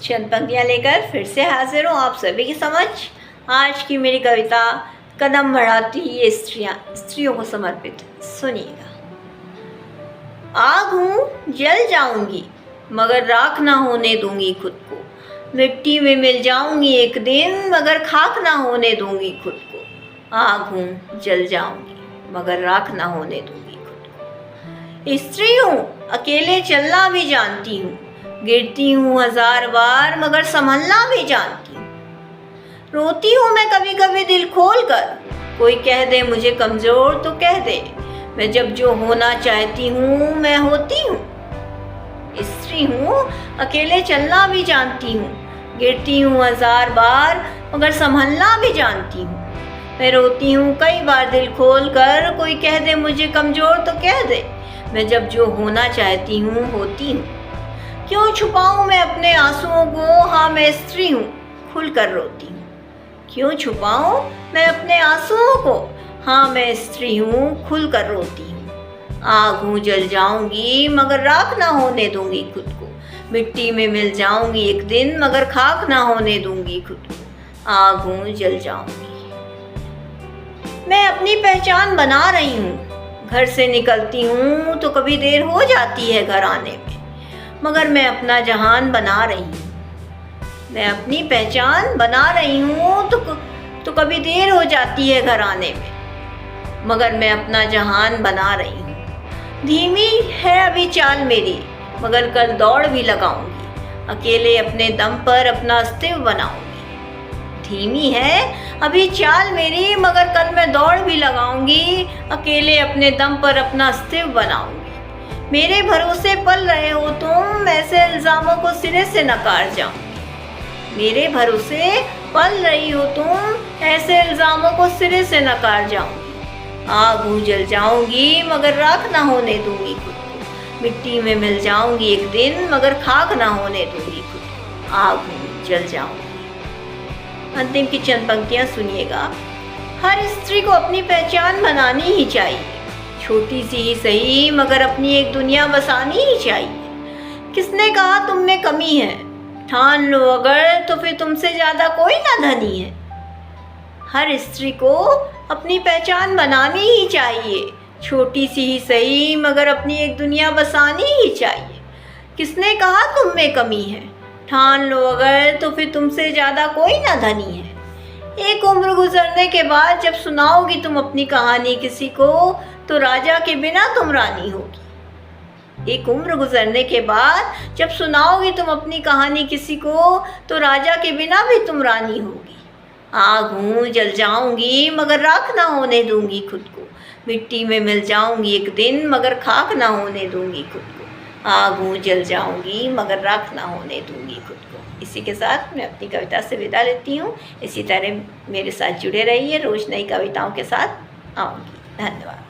चंद पंक्तियाँ लेकर फिर से हाजिर हूँ आप सभी की समझ। आज की मेरी कविता कदम बढ़ाती ये स्त्रियों को समर्पित। सुनिएगा। आग हूँ जल जाऊंगी मगर राख ना होने दूंगी खुद को। मिट्टी में मिल जाऊंगी एक दिन मगर खाक ना होने दूंगी खुद को। आग हूँ जल जाऊंगी मगर राख ना होने दूंगी खुद को। स्त्री हूँ अकेले चलना भी जानती हूँ। गिरती हूँ 1000 बार मगर संभलना भी जानती हूँ। रोती हूँ मैं कभी कभी दिल खोल कर। कोई कह दे मुझे कमज़ोर तो कह दे, मैं जब जो होना चाहती हूँ मैं होती हूँ। स्त्री हूँ अकेले चलना भी जानती हूँ। गिरती हूँ 1000 बार मगर संभलना भी जानती हूँ। मैं रोती हूँ कई बार दिल खोल कर। कोई कह दे मुझे कमज़ोर तो कह दे, मैं जब जो होना चाहती हूँ होती हूँ। क्यों छुपाऊँ मैं अपने आंसुओं को, हाँ मैं स्त्री हूँ खुल कर रोती हूँ। क्यों छुपाऊँ मैं अपने आंसुओं को, हाँ मैं स्त्री हूँ खुल कर रोती हूँ। आग हूँ जल जाऊंगी मगर राख ना होने दूंगी खुद को। मिट्टी में मिल जाऊंगी एक दिन मगर खाक ना होने दूंगी खुद को। आग हूँ जल जाऊंगी। मैं अपनी पहचान बना रही हूँ। घर से निकलती हूँ तो कभी देर हो जाती है घर आने में, मगर मैं अपना जहान बना रही हूँ। मैं अपनी पहचान बना रही हूँ तो कभी देर हो जाती है घर आने में, मगर मैं अपना जहान बना रही हूँ। धीमी है अभी चाल मेरी मगर कल दौड़ भी लगाऊंगी। अकेले अपने दम पर अपना अस्तित्व बनाऊंगी। धीमी है अभी चाल मेरी मगर कल मैं दौड़ भी लगाऊंगी। अकेले अपने दम पर अपना अस्तित्व बनाऊंगी। मेरे भरोसे पल रहे हो तुम, ऐसे इल्ज़ामों को सिरे से नकार जाऊंगी। मेरे भरोसे पल रही हो तुम, ऐसे इल्ज़ामों को सिरे से नकार जाऊंगी। आग हूँ जल जाऊंगी मगर राख ना होने दूंगी खुद को। मिट्टी में मिल जाऊंगी एक दिन मगर खाक ना होने दूंगी खुद को। आग हूँ जल जाऊंगी। अंतिम की चंद पंक्तियाँ सुनिएगा। हर स्त्री को अपनी पहचान बनानी ही चाहिए, छोटी सी ही सही मगर अपनी एक दुनिया बसानी ही चाहिए। किसने कहा तुम में कमी है, ठान लो अगर तो फिर तुमसे ज़्यादा कोई ना धनी है। हर स्त्री को अपनी पहचान बनानी ही चाहिए, छोटी सी ही सही मगर अपनी एक दुनिया बसानी ही चाहिए। किसने कहा तुम में कमी है, ठान लो अगर तो फिर तुमसे ज़्यादा कोई ना धनी है। एक उम्र गुजरने के बाद जब सुनाओगी तुम अपनी कहानी किसी को, तो राजा के बिना तुम रानी होगी। एक उम्र गुजरने के बाद जब सुनाओगी तुम अपनी कहानी किसी को, तो राजा के बिना भी तुम रानी होगी। आग हूँ जल जाऊंगी मगर राख ना होने दूंगी खुद को। मिट्टी में मिल जाऊंगी एक दिन मगर खाक ना होने दूंगी खुद को। आग हूँ जल जाऊंगी मगर राख ना होने दूंगी खुद को। इसी के साथ मैं अपनी कविता से विदा लेती हूँ। इसी तरह मेरे साथ जुड़े रहिए, रोज़ नई कविताओं के साथ आऊँगी। धन्यवाद।